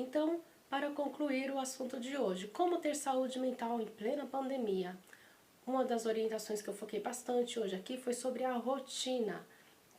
Então, para concluir o assunto de hoje, como ter saúde mental em plena pandemia? Uma das orientações que eu foquei bastante hoje aqui foi sobre a rotina,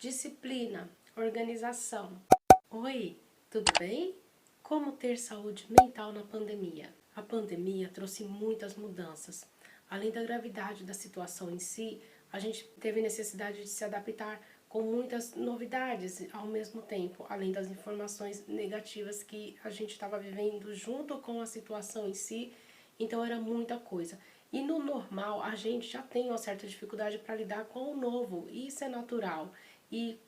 disciplina, organização. Oi, tudo bem? Como ter saúde mental na pandemia? A pandemia trouxe muitas mudanças. Além da gravidade da situação em si, a gente teve necessidade de se adaptar com muitas novidades ao mesmo tempo, além das informações negativas que a gente estava vivendo junto com a situação em si, então era muita coisa. E no normal a gente já tem uma certa dificuldade para lidar com o novo, e isso é natural. E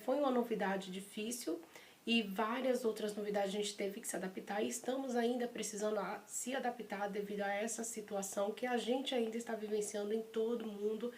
foi uma novidade difícil e várias outras novidades a gente teve que se adaptar e estamos ainda precisando se adaptar devido a essa situação que a gente ainda está vivenciando em todo mundo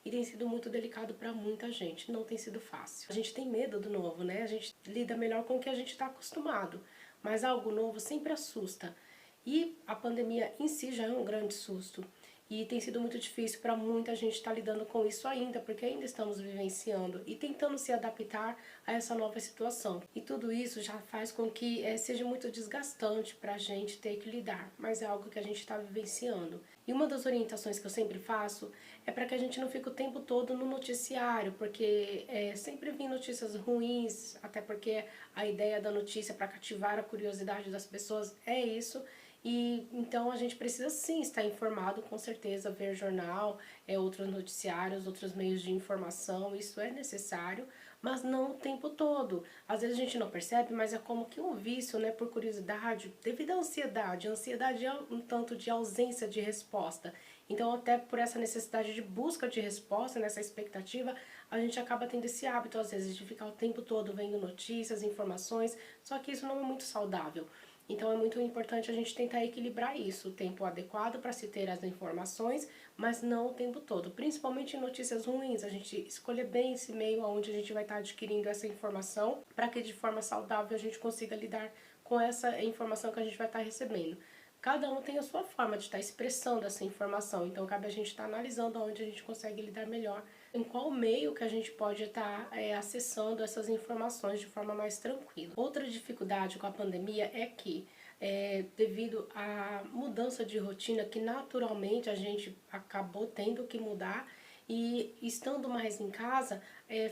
e tem sido muito delicado para muita gente, não tem sido fácil. A gente tem medo do novo, né? A gente lida melhor com o que a gente está acostumado, mas algo novo sempre assusta. E a pandemia em si já é um grande susto. E tem sido muito difícil para muita gente estar lidando com isso ainda, porque ainda estamos vivenciando e tentando se adaptar a essa nova situação. E tudo isso já faz com que seja muito desgastante para a gente ter que lidar, mas é algo que a gente está vivenciando. E uma das orientações que eu sempre faço é para que a gente não fique o tempo todo no noticiário, porque sempre vem notícias ruins, até porque a ideia da notícia para cativar a curiosidade das pessoas é isso. E então a gente precisa sim estar informado, com certeza, ver jornal, outros noticiários, outros meios de informação, isso é necessário, mas não o tempo todo. Às vezes a gente não percebe, mas é como que um vício, né, por curiosidade, devido à ansiedade. A ansiedade é um tanto de ausência de resposta. Então, até por essa necessidade de busca de resposta, nessa expectativa, a gente acaba tendo esse hábito, às vezes, de ficar o tempo todo vendo notícias, informações, só que isso não é muito saudável. Então é muito importante a gente tentar equilibrar isso, o tempo adequado para se ter as informações, mas não o tempo todo. Principalmente em notícias ruins, a gente escolher bem esse meio onde a gente vai estar adquirindo essa informação, para que de forma saudável a gente consiga lidar com essa informação que a gente vai estar recebendo. Cada um tem a sua forma de estar expressando essa informação, então cabe a gente estar analisando onde a gente consegue lidar melhor, em qual meio que a gente pode estar acessando essas informações de forma mais tranquila. Outra dificuldade com a pandemia é que, devido à mudança de rotina que naturalmente a gente acabou tendo que mudar, e estando mais em casa,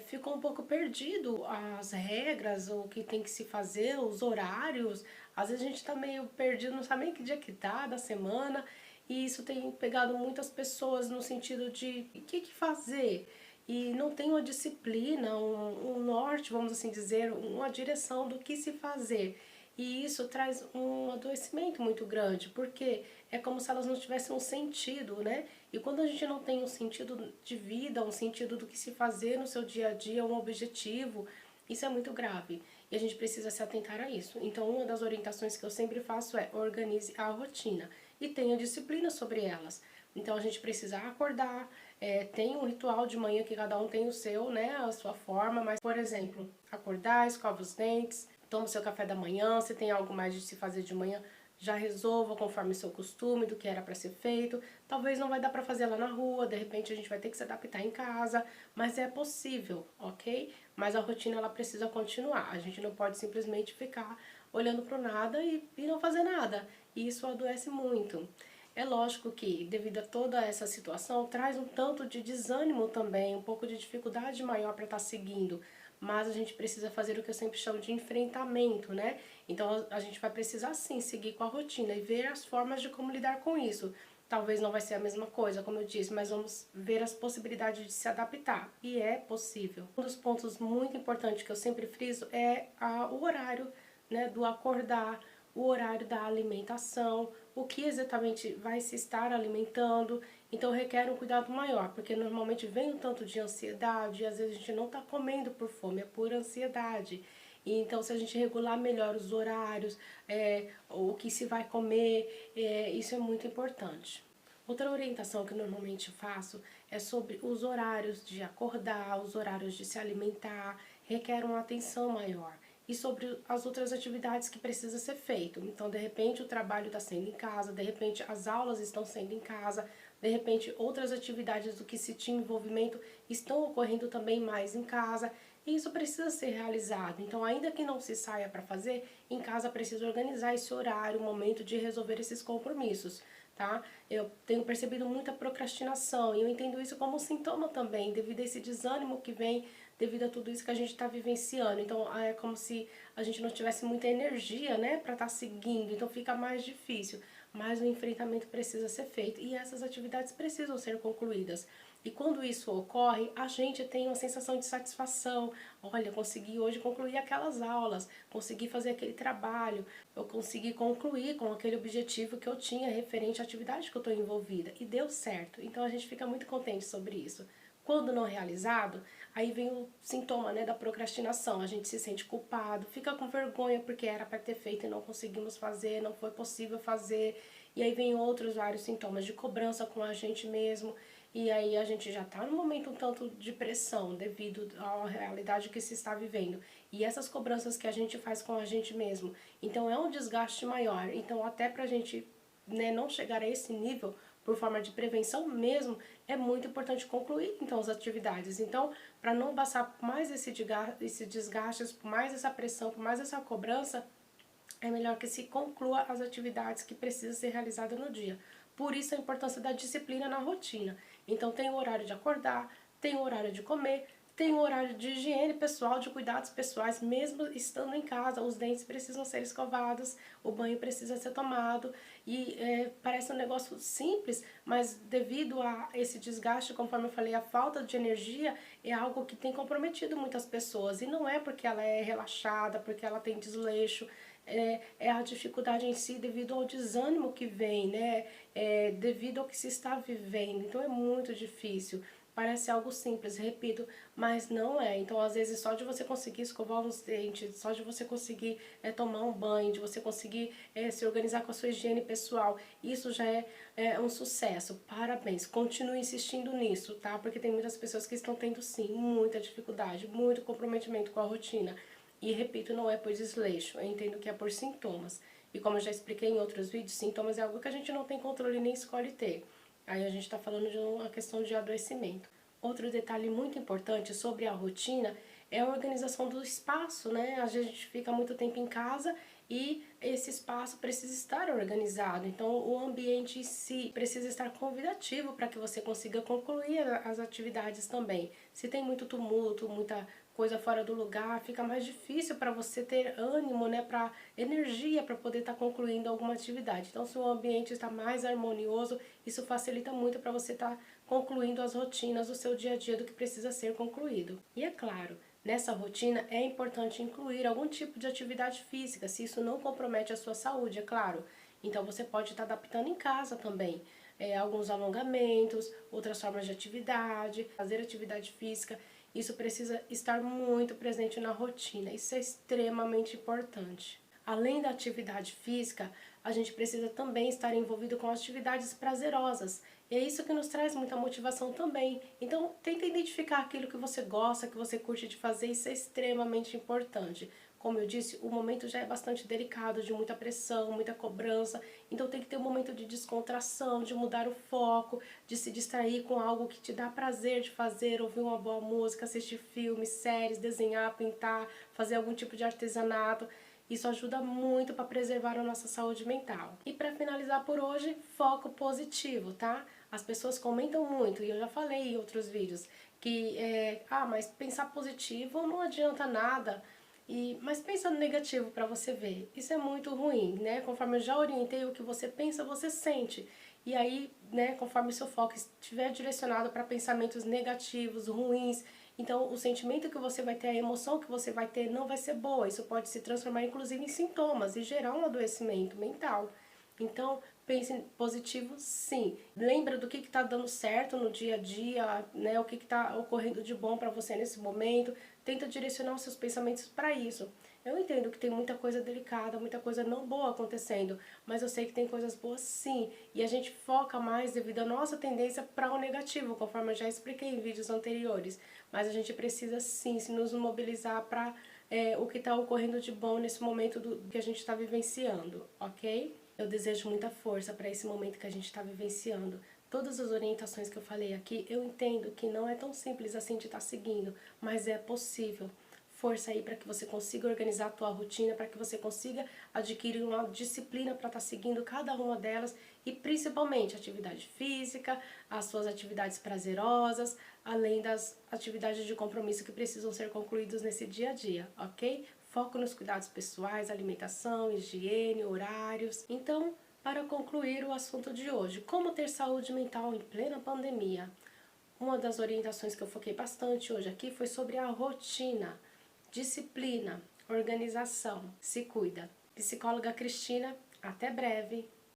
ficou um pouco perdido as regras, o que tem que se fazer, os horários. Às vezes a gente está meio perdido, não sabe nem que dia que tá da semana, e isso tem pegado muitas pessoas no sentido de o que fazer. E não tem uma disciplina, um norte, vamos assim dizer, uma direção do que se fazer. E isso traz um adoecimento muito grande, porque é como se elas não tivessem um sentido, né? E quando a gente não tem um sentido de vida, um sentido do que se fazer no seu dia a dia, um objetivo, isso é muito grave. E a gente precisa se atentar a isso. Então, uma das orientações que eu sempre faço é organize a rotina e tenha disciplina sobre elas. Então, a gente precisa acordar, tem um ritual de manhã que cada um tem o seu, né, a sua forma, mas, por exemplo, acordar, escova os dentes, toma o seu café da manhã, se tem algo mais de se fazer de manhã, já resolva conforme o seu costume, do que era para ser feito. Talvez não vai dar para fazer lá na rua, de repente a gente vai ter que se adaptar em casa, mas é possível, ok? Mas a rotina ela precisa continuar, a gente não pode simplesmente ficar olhando para o nada e não fazer nada, e isso adoece muito. É lógico que, devido a toda essa situação, traz um tanto de desânimo também, um pouco de dificuldade maior para estar seguindo, mas a gente precisa fazer o que eu sempre chamo de enfrentamento, né? Então a gente vai precisar sim seguir com a rotina e ver as formas de como lidar com isso. Talvez não vai ser a mesma coisa, como eu disse, mas vamos ver as possibilidades de se adaptar, e é possível. Um dos pontos muito importantes que eu sempre friso é o horário, né, do acordar, o horário da alimentação, o que exatamente vai se estar alimentando. Então requer um cuidado maior, porque normalmente vem um tanto de ansiedade, e às vezes a gente não está comendo por fome, é por ansiedade. E então se a gente regular melhor os horários, o que se vai comer, isso é muito importante. Outra orientação que normalmente faço é sobre os horários de acordar, os horários de se alimentar, requer uma atenção maior. E sobre as outras atividades que precisa ser feito. Então, de repente, o trabalho está sendo em casa, de repente, as aulas estão sendo em casa, de repente, outras atividades do que se tinha envolvimento estão ocorrendo também mais em casa. E isso precisa ser realizado. Então, ainda que não se saia para fazer, em casa precisa organizar esse horário, o momento de resolver esses compromissos, tá? Eu tenho percebido muita procrastinação e eu entendo isso como um sintoma também, devido a esse desânimo que vem devido a tudo isso que a gente está vivenciando. Então, é como se a gente não tivesse muita energia, né, para estar seguindo. Então, fica mais difícil. Mas o enfrentamento precisa ser feito e essas atividades precisam ser concluídas. E quando isso ocorre, a gente tem uma sensação de satisfação. Olha, consegui hoje concluir aquelas aulas, consegui fazer aquele trabalho, eu consegui concluir com aquele objetivo que eu tinha referente à atividade que eu estou envolvida. E deu certo. Então a gente fica muito contente sobre isso. Quando não realizado, aí vem o sintoma, né, da procrastinação. A gente se sente culpado, fica com vergonha porque era para ter feito e não conseguimos fazer, não foi possível fazer. E aí vem outros vários sintomas de cobrança com a gente mesmo. E aí a gente já está num momento um tanto de pressão devido à realidade que se está vivendo. E essas cobranças que a gente faz com a gente mesmo. Então é um desgaste maior. Então até pra gente, né, não chegar a esse nível, por forma de prevenção mesmo, é muito importante concluir então as atividades. Então, para não passar por mais esse desgaste, por mais essa pressão, por mais essa cobrança, é melhor que se conclua as atividades que precisam ser realizadas no dia. Por isso a importância da disciplina na rotina. Então tem o horário de acordar, tem o horário de comer, tem o horário de higiene pessoal, de cuidados pessoais, mesmo estando em casa, os dentes precisam ser escovados, o banho precisa ser tomado e parece um negócio simples, mas devido a esse desgaste, conforme eu falei, a falta de energia é algo que tem comprometido muitas pessoas e não é porque ela é relaxada, porque ela tem desleixo, é a dificuldade em si devido ao desânimo que vem, né? Devido ao que se está vivendo. Então é muito difícil. Parece algo simples, repito, mas não é. Então, às vezes, só de você conseguir escovar os dentes, só de você conseguir tomar um banho, de você conseguir se organizar com a sua higiene pessoal, isso já é um sucesso. Parabéns. Continue insistindo nisso, tá? Porque tem muitas pessoas que estão tendo, sim, muita dificuldade, muito comprometimento com a rotina. E, repito, não é por desleixo, eu entendo que é por sintomas. E como eu já expliquei em outros vídeos, sintomas é algo que a gente não tem controle nem escolhe ter. Aí a gente está falando de uma questão de adoecimento. Outro detalhe muito importante sobre a rotina é a organização do espaço, né? A gente fica muito tempo em casa e esse espaço precisa estar organizado. Então, o ambiente em si precisa estar convidativo para que você consiga concluir as atividades também. Se tem muito tumulto, muita coisa fora do lugar, fica mais difícil para você ter ânimo, né, para energia para poder estar concluindo alguma atividade. Então, se o ambiente está mais harmonioso, isso facilita muito para você estar concluindo as rotinas do seu dia a dia do que precisa ser concluído. E é claro, nessa rotina é importante incluir algum tipo de atividade física, se isso não compromete a sua saúde, é claro. Então você pode estar adaptando em casa também. Alguns alongamentos, outras formas de atividade, fazer atividade física. Isso precisa estar muito presente na rotina, isso é extremamente importante. Além da atividade física, a gente precisa também estar envolvido com atividades prazerosas. E é isso que nos traz muita motivação também. Então, tenta identificar aquilo que você gosta, que você curte de fazer, isso é extremamente importante. Como eu disse, o momento já é bastante delicado, de muita pressão, muita cobrança. Então tem que ter um momento de descontração, de mudar o foco, de se distrair com algo que te dá prazer de fazer, ouvir uma boa música, assistir filmes, séries, desenhar, pintar, fazer algum tipo de artesanato. Isso ajuda muito para preservar a nossa saúde mental. E para finalizar por hoje, foco positivo, tá? As pessoas comentam muito, e eu já falei em outros vídeos, que mas pensar positivo não adianta nada. Mas pensa no negativo para você ver. Isso é muito ruim, né? Conforme eu já orientei, o que você pensa, você sente. E aí, né, conforme o seu foco estiver direcionado para pensamentos negativos, ruins, então o sentimento que você vai ter, a emoção que você vai ter não vai ser boa. Isso pode se transformar inclusive em sintomas e gerar um adoecimento mental. Então, pense positivo, sim. Lembra do que está dando certo no dia a dia, né? O que está ocorrendo de bom para você nesse momento. Tenta direcionar os seus pensamentos para isso. Eu entendo que tem muita coisa delicada, muita coisa não boa acontecendo, mas eu sei que tem coisas boas sim. E a gente foca mais devido à nossa tendência para o negativo, conforme eu já expliquei em vídeos anteriores. Mas a gente precisa sim se nos mobilizar para o que está ocorrendo de bom nesse momento que a gente está vivenciando, ok? Eu desejo muita força para esse momento que a gente está vivenciando, todas as orientações que eu falei aqui, eu entendo que não é tão simples assim de estar seguindo, mas é possível. Força aí para que você consiga organizar a tua rotina, para que você consiga adquirir uma disciplina para estar seguindo cada uma delas e principalmente atividade física, as suas atividades prazerosas, além das atividades de compromisso que precisam ser concluídas nesse dia a dia, ok? Foco nos cuidados pessoais, alimentação, higiene, horários. Então, para concluir o assunto de hoje, como ter saúde mental em plena pandemia? Uma das orientações que eu foquei bastante hoje aqui foi sobre a rotina, disciplina, organização. Se cuida. Psicóloga Cristina, até breve!